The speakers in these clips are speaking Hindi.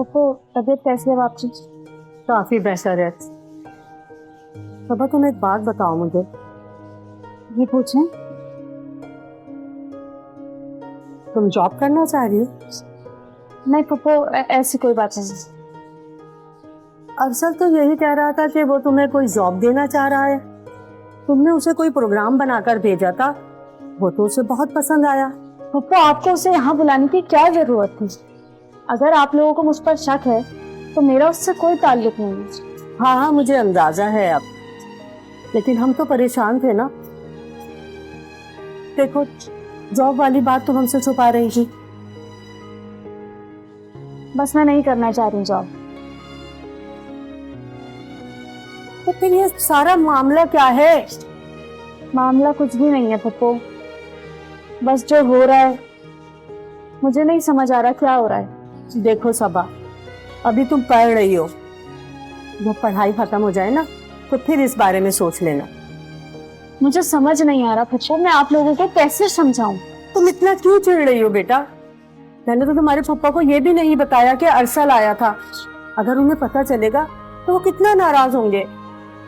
पप्पू तबीयत कैसी है आपकी? काफी बेहतर है। सबा तुम एक बात बताओ मुझे। ये पूछें? तुम जॉब करना चाह रही हो? नहीं पप्पू, ऐसी कोई बात नहीं। अफसर तो यही कह रहा था कि वो तुम्हें कोई जॉब देना चाह रहा है। तुमने उसे कोई प्रोग्राम बनाकर भेजा था, वो तो उसे बहुत पसंद आया। पप्पू आपको उसे यहाँ बुलाने की क्या जरूरत थी? अगर आप लोगों को मुझ पर शक है तो मेरा उससे कोई ताल्लुक नहीं है। हाँ हाँ, मुझे अंदाजा है अब, लेकिन हम तो परेशान थे ना। देखो, जॉब वाली बात तुम हमसे छुपा रही थी। बस मैं नहीं करना चाह रही जॉब। तो फिर ये सारा मामला क्या है? मामला कुछ भी नहीं है पप्पू, बस जो हो रहा है मुझे नहीं समझ आ रहा क्या हो रहा है। देखो सबा, अभी तुम पढ़ रही हो, जब पढ़ाई खत्म हो जाए ना तो फिर इस बारे में सोच लेना। मुझे समझ नहीं आ रहा पप्पू, मैं आप लोगों को कैसे समझाऊं? तुम इतना क्यों चिढ़ रही हो बेटा? मैंने तो तुम्हारे पापा को ये भी नहीं बताया कि अरसल आया था। अगर उन्हें पता चलेगा तो वो कितना नाराज होंगे।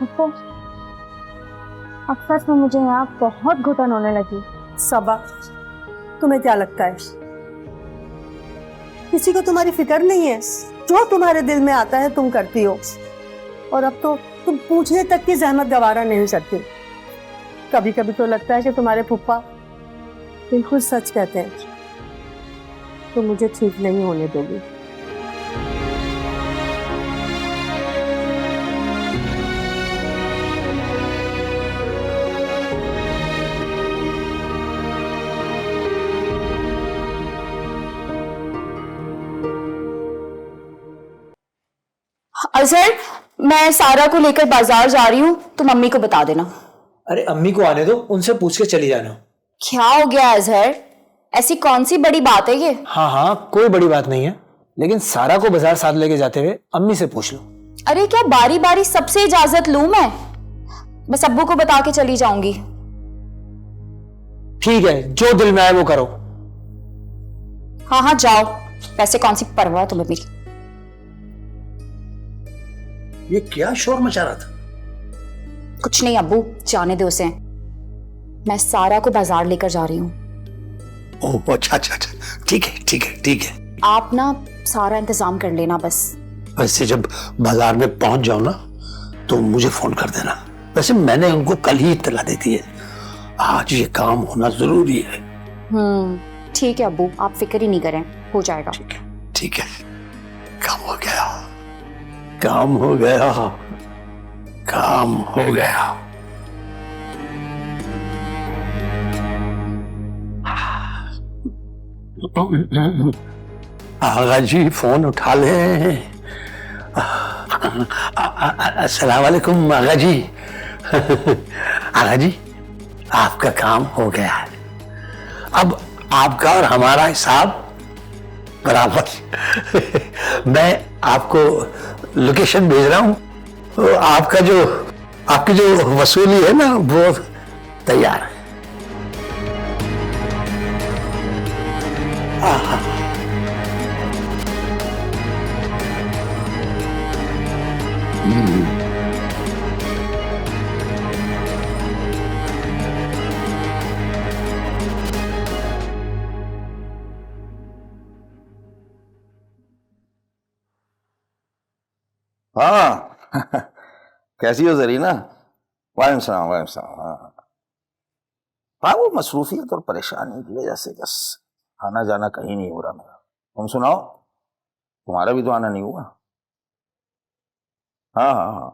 पप्पू अक्सर से मुझे यहाँ बहुत घुटन होने लगी। सबा, तुम्हें क्या लगता है किसी को तुम्हारी फिक्र नहीं है? जो तुम्हारे दिल में आता है तुम करती हो, और अब तो तुम पूछने तक की जहमत गवारा नहीं करती। कभी कभी तो लगता है कि तुम्हारे फुप्पा बिल्कुल सच कहते हैं। तो मुझे ठीक नहीं होने दोगी। अजहर, मैं सारा को लेकर बाजार जा रही हूँ, तुम अम्मी को बता देना। अरे अम्मी को आने दो, उनसे पूछ के चली जाना। क्या हो गया अजहर, ऐसी कौन सी बड़ी बात है ये? हाँ हाँ, कोई बड़ी बात नहीं है, लेकिन सारा को बाजार साथ लेके जाते हुए अम्मी से पूछ लो। अरे क्या बारी बारी सबसे इजाजत लूं मैं? बस अब्बू को बता के चली जाऊंगी। ठीक है, जो दिल में आए वो करो। हाँ हाँ जाओ, वैसे कौन सी परवाह तुम्हें मेरी। ये क्या शोर मचा रहा था? कुछ नहीं अब्बू, जाने दो उसे। मैं सारा को बाजार लेकर जा रही हूँ। ओह अच्छा अच्छा अच्छा, ठीक है ठीक है ठीक है। आप ना सारा इंतजाम कर लेना बस। वैसे जब बाजार में पहुंच जाओ ना तो मुझे फोन कर देना। वैसे मैंने उनको कल ही इत्तला दे दी है, आज ये काम होना जरूरी है। ठीक है अब्बू, आप फिक्र ही नहीं करें, हो जाएगा। ठीक है, काम हो गया, काम हो गया, काम हो गया। आगा जी फोन उठा ले। अस्सलाम वालेकुम आगा जी। आगा जी, आपका काम हो गया है, अब आपका और हमारा हिसाब बराबर। मैं आपको लोकेशन भेज रहा हूँ, तो आपकी जो वसूली है ना वो तैयार है। हाँ कैसी हो जरीना? वालेकुम सलाम, वालेकुम सलाम। हाँ हाँ, वो मसरूफियत और परेशानी की वजह से बस आना जाना कहीं नहीं हो रहा मेरा। तुम सुनाओ, तुम्हारा भी तो आना नहीं हुआ? हाँ हाँ हाँ,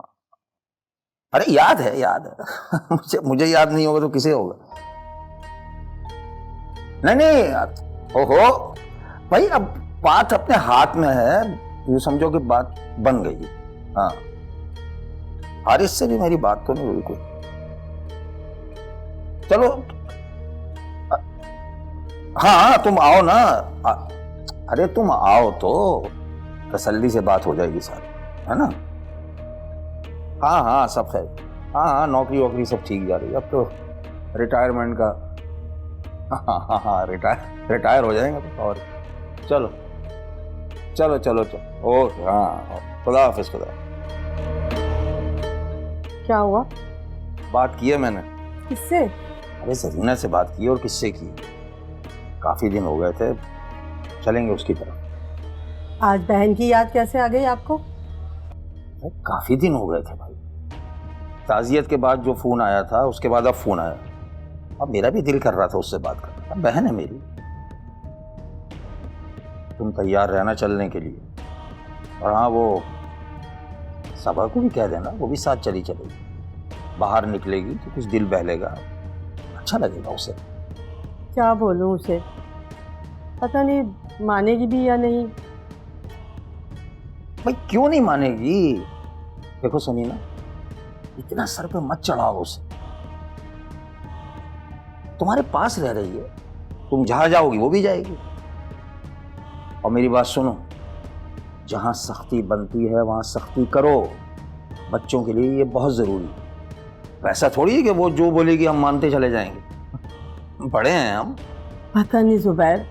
अरे याद है याद है। मुझे याद नहीं होगा तो किसे होगा? नहीं नहीं, ओहो भाई, अब बात अपने हाथ में है, ये समझो कि बात बन गई। हाँ, हारिस से भी मेरी बात तो नहीं हुई कोई। चलो हाँ, तुम आओ ना। अरे तुम आओ तो तसल्ली से बात हो जाएगी सारी, है ना? हाँ हाँ सब खैर। हाँ हाँ, नौकरी वोकरी सब ठीक जा रही है। अब तो रिटायरमेंट का, हाँ हाँ हाँ, रिटायर हो जाएंगे तो। और चलो चलो चलो चलो, ओके, हाँ, खुदा हाफिज, खुदा। क्या हुआ? बात की है मैंने। किससे? अरे जरीना से बात की और किससे की? काफी दिन हो गए थे, चलेंगे उसकी तरफ। आज बहन की याद कैसे आ गई आपको? काफी दिन हो गए थे भाई, ताजियत के बाद जो फोन आया था उसके बाद अब फोन आया। अब मेरा भी दिल कर रहा था उससे बात करने का, बहन है मेरी। तुम तैयार रहना चलने के लिए, और हाँ वो सबा को भी कह देना, वो भी साथ चली चलेगी। बाहर निकलेगी तो कुछ दिल बहलेगा, अच्छा लगेगा उसे। क्या बोलूं उसे, पता नहीं मानेगी भी या नहीं। भाई क्यों नहीं मानेगी? देखो समीना, इतना सर पे मत चढ़ाओ उसे, तुम्हारे पास रह रही है, तुम जहां जाओगी वो भी जाएगी। और मेरी बात सुनो, जहां सख्ती बनती है वहां सख्ती करो, बच्चों के लिए ये बहुत जरूरी है। वैसा थोड़ी है कि वो जो बोलेगी हम मानते चले जाएंगे, बड़े हैं हम। पता नहीं जुबैर,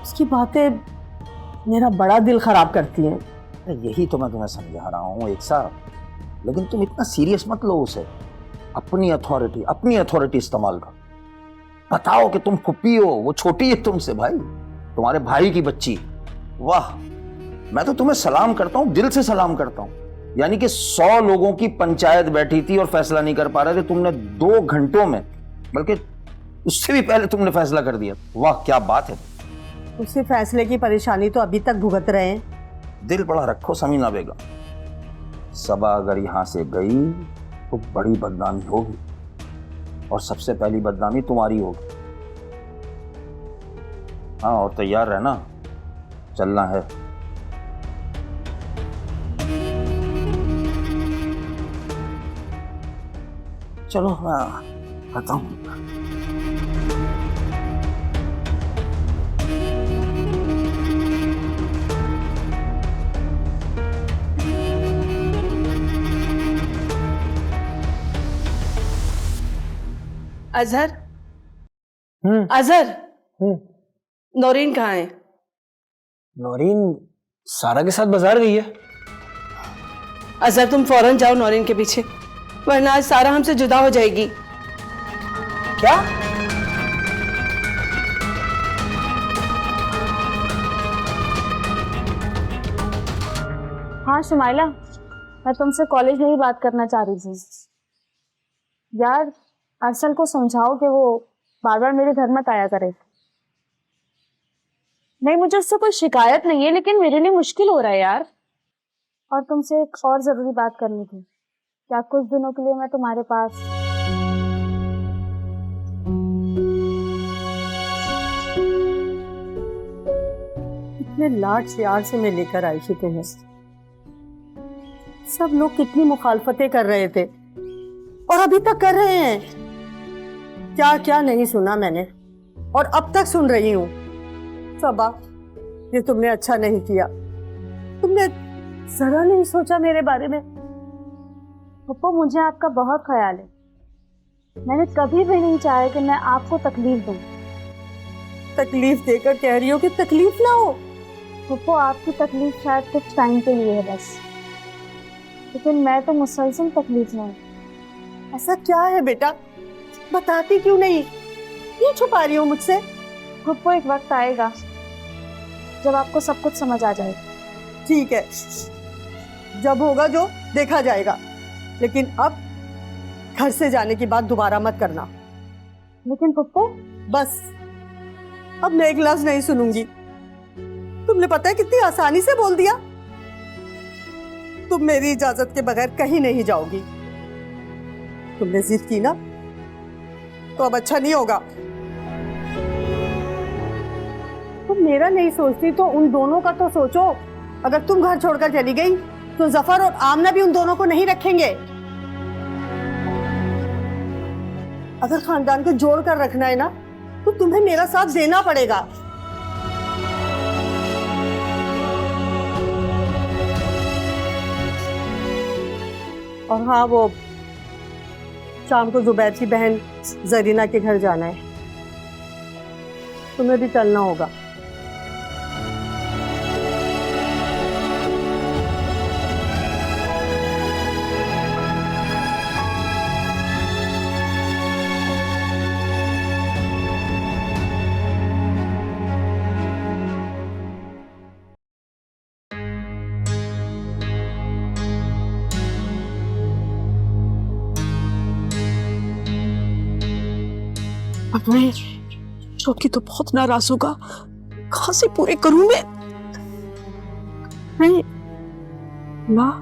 उसकी बातें मेरा बड़ा दिल खराब करती हैं। यही तो मैं तुम्हें समझा रहा हूँ एक साहब, लेकिन तुम इतना सीरियस मत लो उसे। अपनी अथॉरिटी इस्तेमाल करो, बताओ कि तुम फुप्पी हो, वो छोटी है तुमसे भाई, तुम्हारे भाई की बच्ची। वाह, मैं तो तुम्हें सलाम करता हूँ, दिल से सलाम करता हूँ। यानी कि 100 लोगों की पंचायत बैठी थी और फैसला नहीं कर पा रहे थे, तुमने 2 घंटों में, बल्कि उससे भी पहले तुमने फैसला कर दिया। वाह क्या बात है। उसी फैसले की परेशानी तो अभी तक भुगत रहे हैं। दिल बड़ा रखो समीना बेगम, सबा अगर यहां से गई तो बड़ी बदनामी होगी, और सबसे पहली बदनामी तुम्हारी होगी। हाँ, और तैयार रहना, चलना है। चलो मैं आता हूँ। अजहर, अजहर, नौरीन कहाँ है? नौरीन सारा के साथ बाजार गई है। अजहर तुम फौरन जाओ नौरीन के पीछे, वरना आज सारा हमसे जुदा हो जाएगी। क्या? हाँ शुमाइला, मैं तुमसे कॉलेज में ही बात करना चाह रही थी यार। अरसल को समझाओ कि वो बार बार मेरे घर मत आया करे। नहीं, मुझे उससे कोई शिकायत नहीं है, लेकिन मेरे लिए मुश्किल हो रहा है यार। और तुमसे एक और जरूरी बात करनी थी। क्या कुछ दिनों के लिए मैं तुम्हारे पास? इतने लाड प्यार से मैं लेकर आई थी तुम्हें, सब लोग कितनी मुखालफतें कर रहे थे और अभी तक कर रहे हैं। क्या क्या नहीं सुना मैंने, और अब तक सुन रही हूँ। सबा, ये तुमने अच्छा नहीं किया, तुमने जरा नहीं सोचा मेरे बारे में। पप्पू, मुझे आपका बहुत ख्याल है। मैंने कभी भी नहीं चाहा कि मैं आपको तकलीफ दूं। तकलीफ देकर कह रही हो कि तकलीफ ना हो। पप्पू, आपकी तकलीफ शायद कुछ टाइम के लिए है बस, लेकिन मैं तो मुसलसल तकलीफ में हूँ। ऐसा क्या है बेटा, बताती क्यों नहीं, क्यों छुपा रही हो मुझसे? पप्पू, एक वक्त आएगा जब आपको सब कुछ समझ आ जाएगा। ठीक है, जब होगा जो देखा जाएगा, लेकिन अब घर से जाने की बात दोबारा मत करना। लेकिन पप्पू, बस अब मैं एक लफ्ज नहीं सुनूंगी। तुमने पता है कितनी आसानी से बोल दिया। तुम मेरी इजाजत के बगैर कहीं नहीं जाओगी। तुमने जिद की ना, तो अब अच्छा नहीं होगा। तुम मेरा नहीं सोचती तो उन दोनों का तो सोचो। अगर तुम घर छोड़कर चली गई तो जफर और आमना भी उन दोनों को नहीं रखेंगे। अगर खानदान को जोड़ कर रखना है ना, तो तुम्हें मेरा साथ देना पड़ेगा। और हाँ, वो शाम को जुबैर की बहन जरीना के घर जाना है, तुम्हें भी चलना होगा। अब मैं शौकी तो बहुत नाराज होगा, कहां से पूरे करूं मैं? नहीं माँ,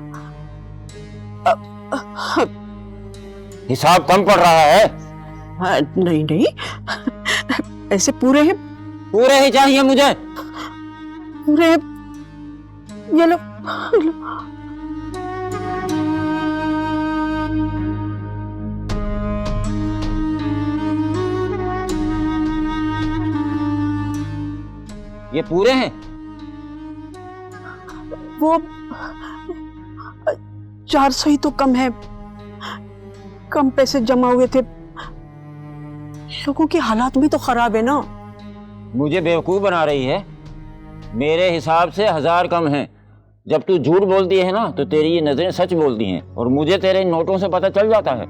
हिसाब कम पड़ रहा है। नहीं नहीं, ऐसे पूरे हैं, पूरे ही चाहिए मुझे। पूरे हैं। ये लो, लो। ये पूरे हैं? वो 400 ही तो कम है, कम पैसे जमा हुए थे। लोगों की हालात भी तो खराब है ना। मुझे बेवकूफ़ बना रही है? मेरे हिसाब से 1000 कम है। जब तू झूठ बोलती है ना तो तेरी ये नजरें सच बोलती हैं, और मुझे तेरे इन नोटों से पता चल जाता है।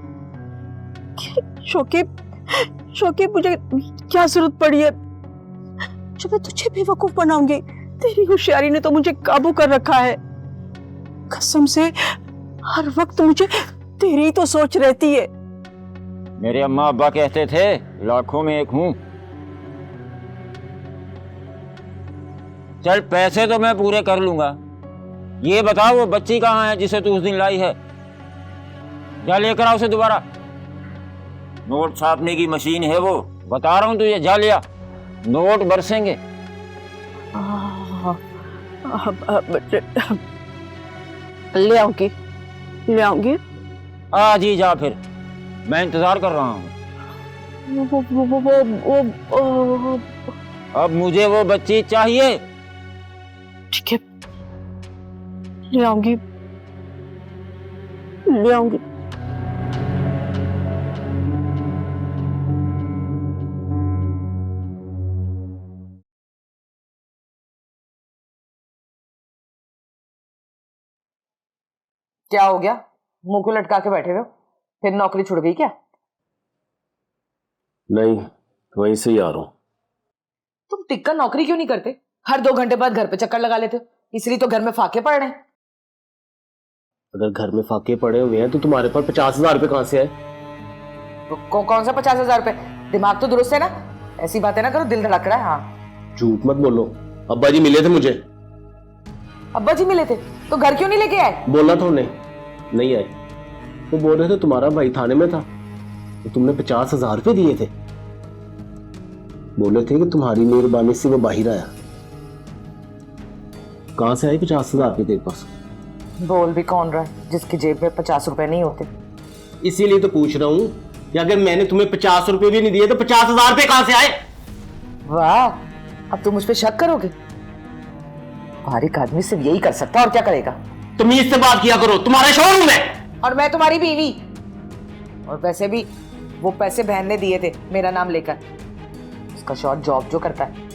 शौकी, शौकी मुझे क्या जरूरत पड़ी है जो मैं तुझे बेवकूफ बनाऊंगी? तेरी होशियारी ने तो मुझे काबू कर रखा है। कसम से हर वक्त मुझे तेरी ही तो सोच रहती है। मेरे अम्मा अब्बा कहते थे लाखों में एक हूं। चल पैसे तो मैं पूरे कर लूंगा। ये बताओ वो बच्ची कहाँ है जिसे तू उस दिन लाई है? जा लेकर आ उसे दोबारा। नोट छापने की मशीन है वो, बता रहा हूं तुझे, जा लिया। नोट बरसेंगे। ले आऊंगी, ले आऊंगी। आज ही जा फिर, मैं इंतजार कर रहा हूँ। अब मुझे वो बच्ची चाहिए। ठीक है, ले आऊंगी, ले आऊंगी। क्या हो गया? मुंह को लटका के बैठे हो? फिर नौकरी छुड़ गई क्या? नहीं, वहीं से ही आ रहा हूं। तुम टिककर नौकरी क्यों नहीं करते? हर 2 घंटे बाद घर पे चक्कर लगा लेते हो, इसलिए तो घर में फाके पड़ रहे हैं। अगर घर में फाके पड़े हुए हैं तो तुम्हारे पास 50,000 रुपए कहां से आए? तो कौन सा 50,000 रुपए? दिमाग तो दुरुस्त है ना? ऐसी बातें ना करो, दिल धड़क रहा है। हाँ, झूठ मत बोलो। अब्बा जी मिले थे मुझे। अब्बा जी मिले थे तो घर क्यों नहीं लेके आए? बोला था उन्हें, नहीं आए। वो बोल रहे थे तुम्हारा भाई थाने में था तो तुमने 50,000 रुपए दिए थे। बोले थे कि तुम्हारी मेहरबानी से वो बाहर आया। कहां से आई 50,000 रुपए तेरे पास? बोल भी कौन रहा है जिसकी जेब में 50 रुपए नहीं होते? इसीलिए तो पूछ रहा हूं कि अगर मैंने तुम्हें 50 रुपए भी नहीं दिए तो 50,000 रुपए कहां से आए? वाह, अब तुम मुझ पे शक करोगे? हर एक आदमी सिर्फ यही कर सकता है, और क्या करेगा? तमीज से बात किया करो, तुम्हारा शोरूम है और मैं तुम्हारी बीवी। और वैसे भी वो पैसे बहन ने दिए थे मेरा नाम लेकर। उसका शॉर्ट जॉब जो करता है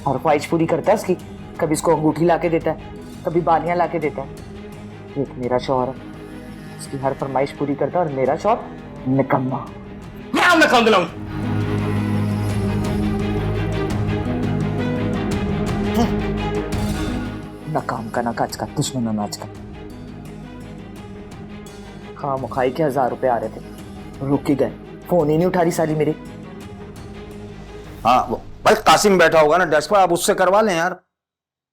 और ख्वाहिश पूरी करता है उसकी। कभी इसको अंगूठी लाके देता है, कभी बालियां लाके देता है। एक मेरा शौहर है, उसकी हर फरमाइश पूरी करता है, और मेरा शौहर निकम्मा। मैं नकम दिलाऊं? ना काम का ना काज का, दुश्मन अनाज का। हाँ, मुखाई के 1000 रुपए आ रहे थे, रुक ही गए। फोन ही नहीं उठा रही साली मेरी। हाँ भाई, कासिम बैठा होगा ना डेस्क पर, आप उससे करवा लें यार।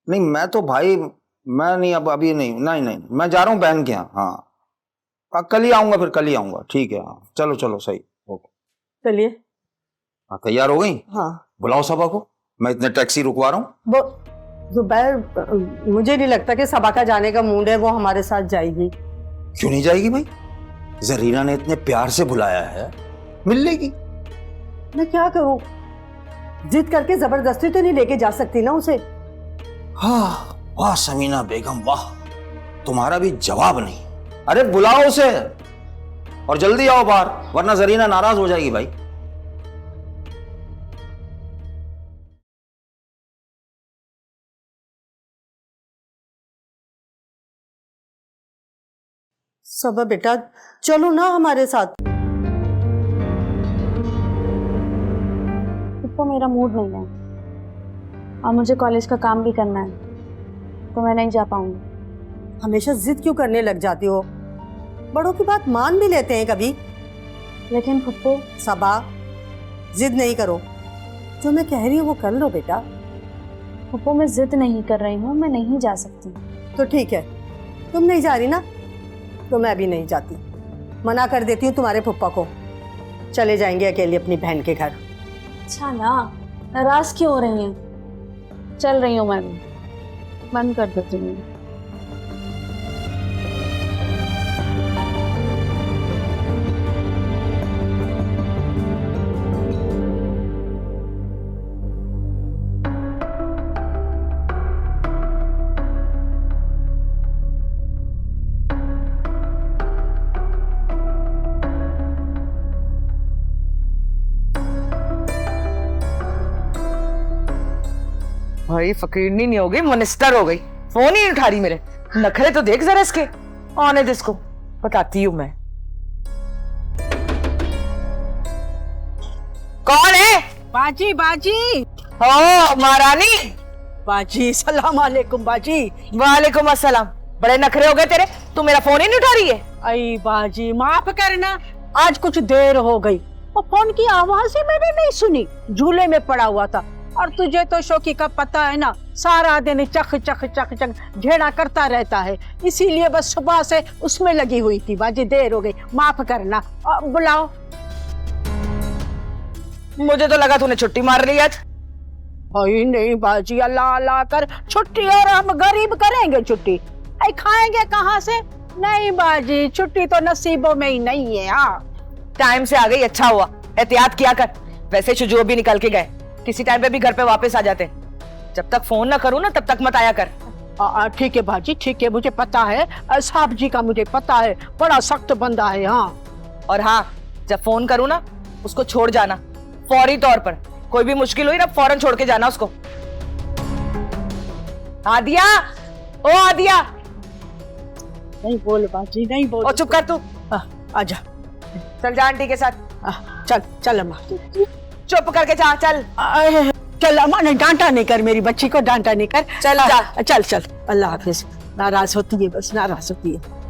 नहीं मैं तो भाई, मैं नहीं, अब अभी नहीं, नहीं नहीं, मैं जा रहा हूँ बहन के यहाँ। हाँ, कल ही आऊंगा, फिर कल ही आऊंगा। ठीक है, हाँ चलो चलो, सही, ओके। चलिए। हाँ, तैयार हो गई? हाँ, बुलाओ सबा को, मैं इतने टैक्सी रुकवा रहा हूँ। वो जुबैर, मुझे नहीं लगता कि सबा का जाने का मूड है, वो हमारे साथ जाएगी। क्यों नहीं जाएगी भाई? जरीना ने इतने प्यार से बुलाया है, मिल लेगी। मैं क्या करूं? जिद करके जबरदस्ती तो नहीं लेके जा सकती ना उसे। हाँ, वाह समीना बेगम वाह, तुम्हारा भी जवाब नहीं। अरे बुलाओ उसे और जल्दी आओ बाहर, वरना जरीना नाराज हो जाएगी भाई। सबा बेटा, चलो ना हमारे साथ। तो मेरा मूड नहीं है और मुझे कॉलेज का काम भी करना है, तो मैं नहीं जा पाऊंगी। हमेशा जिद क्यों करने लग जाती हो? बड़ों की बात मान भी लेते हैं कभी। लेकिन फुप्पो, सबा, जिद नहीं करो, जो मैं कह रही हूँ वो कर लो बेटा। पप्पू मैं जिद नहीं कर रही हूँ, मैं नहीं जा सकती। तो ठीक है, तुम नहीं जा रही ना, तो मैं भी नहीं जाती। मना कर देती हूँ तुम्हारे पप्पा को, चले जाएंगे अकेले अपनी बहन के घर। अच्छा ना, नाराज क्यों हो रही हैं? चल रही हूँ मैं भी, बंद कर देती हूँ। भाई फकीरनी नहीं हो गई, मिनिस्टर हो गई। फोन ही उठा रही मेरे। नखरे तो देख जरा इसके। आने दे इसको, बताती हूँ मैं। कौन है? बाजी बाजी हो महारानी। बाजी, सलाम वालेकुम बाजी। वालेकुम अस्सलाम। बड़े नखरे हो गए तेरे, तू मेरा फोन ही नहीं उठा रही है। आई बाजी माफ करना, आज कुछ देर हो गई। वो फोन की आवाज ही मैंने नहीं सुनी, झूले में पड़ा हुआ था। और तुझे तो शौकी का पता है ना, सारा दिन चक चक चक चक घेड़ा करता रहता है, इसीलिए बस सुबह से उसमें लगी हुई थी। बाजी देर हो गई, माफ करना। बुलाओ। मुझे तो लगा तूने छुट्टी मार ली आज। अरे नहीं बाजी, अल्लाह अल्लाह कर छुट्टी, और हम गरीब करेंगे छुट्टी? ऐ खाएंगे कहाँ से? नहीं बाजी, छुट्टी तो नसीबों में ही नहीं है। हाँ टाइम से आ गई, अच्छा हुआ। एहतियात किया कर। वैसे शुजू भी निकल के गए, किसी टाइम पे भी घर पे वापस आ जाते। जब तक फोन ना करूँ ना तब तक मत आया कर। ठीक है बाजी, ठीक है, मुझे पता है। साहब जी का मुझे पता है, बड़ा सख्त बंदा है। हाँ, और हाँ, जब फोन करूँ ना उसको छोड़ जाना फौरी तौर पर। कोई भी मुश्किल हुई ना फौरन छोड़ के जाना उसको। आदिया, ओ आदिया। नहीं बोल बाजी, नहीं बोल। ओ चुप कर तू। आजा, चल जा आंटी के साथ। चल चल अम्मा, चुप करके जा, चल। चल अम्मा, नहीं डांटा नहीं कर, मेरी बच्ची को डांटा नहीं कर। चल जा, चल चल। अल्लाह हाफिज। नाराज होती है, बस नाराज होती है।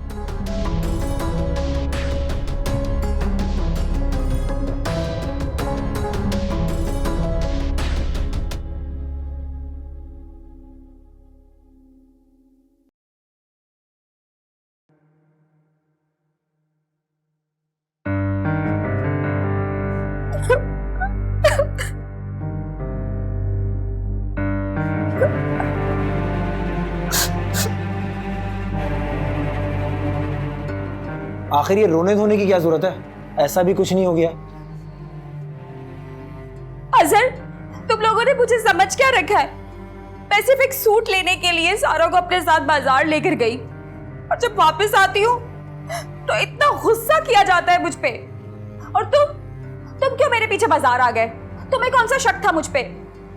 आखिर ये रोने धोने की क्या जरूरत है? ऐसा भी कुछ नहीं हो गया। अजहर, तुम लोगों ने मुझे समझ क्या रखा है? मैं सिर्फ एक सूट लेने के लिए सारा को अपने साथ बाजार लेकर गई, और जब वापस आती हूँ तो इतना गुस्सा किया जाता है मुझ पे। और तुम क्यों मेरे पीछे बाजार आ गए? तुम्हें कौन सा शक था मुझ पे?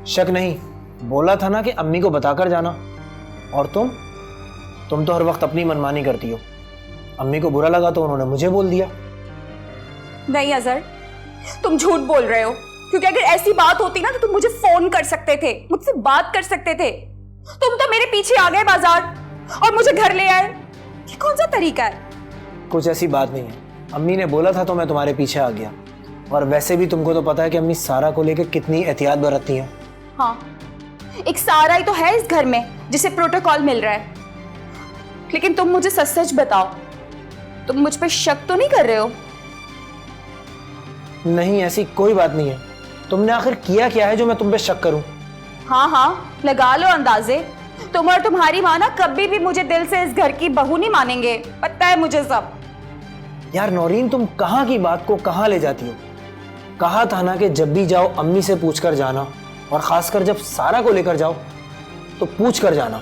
शक नहीं, बोला था ना कि अम्मी को बताकर जाना। और तुम तो हर वक्त अपनी मनमानी करती हो। अम्मी को बुरा लगा तो उन्होंने मुझे बोल दिया। नहीं अजहर, तुम झूठ बोल रहे हो, क्योंकि अगर ऐसी बात होती ना तो तुम मुझे फोन कर सकते थे, मुझसे बात कर सकते थे। तुम तो मेरे पीछे आ गए बाजार और मुझे घर ले आए। ये कौन सा तरीका है? कुछ ऐसी बात नहीं है, अम्मी ने बोला था तो मैं तुम्हारे पीछे आ गया। और वैसे भी तुमको तो पता है कि अम्मी सारा को लेकर कितनी एहतियात बरतती हैं। हाँ, एक सारा ही तो है इस घर में जिसे प्रोटोकॉल मिल रहा है। लेकिन तुम मुझे सच सच बताओ, तुम मुझ पे शक तो नहीं कर रहे हो? नहीं, ऐसी कोई बात नहीं है। तुमने आखिर किया क्या है जो मैं तुम पे शक करूं? हाँ हाँ, लगा लो अंदाजे। तुम और तुम्हारी माँ ना कभी भी मुझे दिल से इस घर की बहू नहीं मानेंगे, पता है मुझे सब। यार नौरीन, तुम कहाँ की बात को कहाँ ले जाती हो? कहा था ना कि जब भी जाओ अम्मी से पूछ कर जाना, और खासकर जब सारा को लेकर जाओ तो पूछ कर जाना।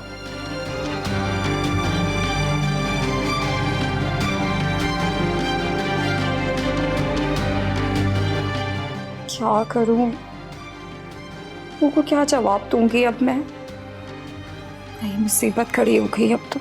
क्या करूं? उनको क्या जवाब दूंगी अब मैं? नई मुसीबत खड़ी हो गई अब तो।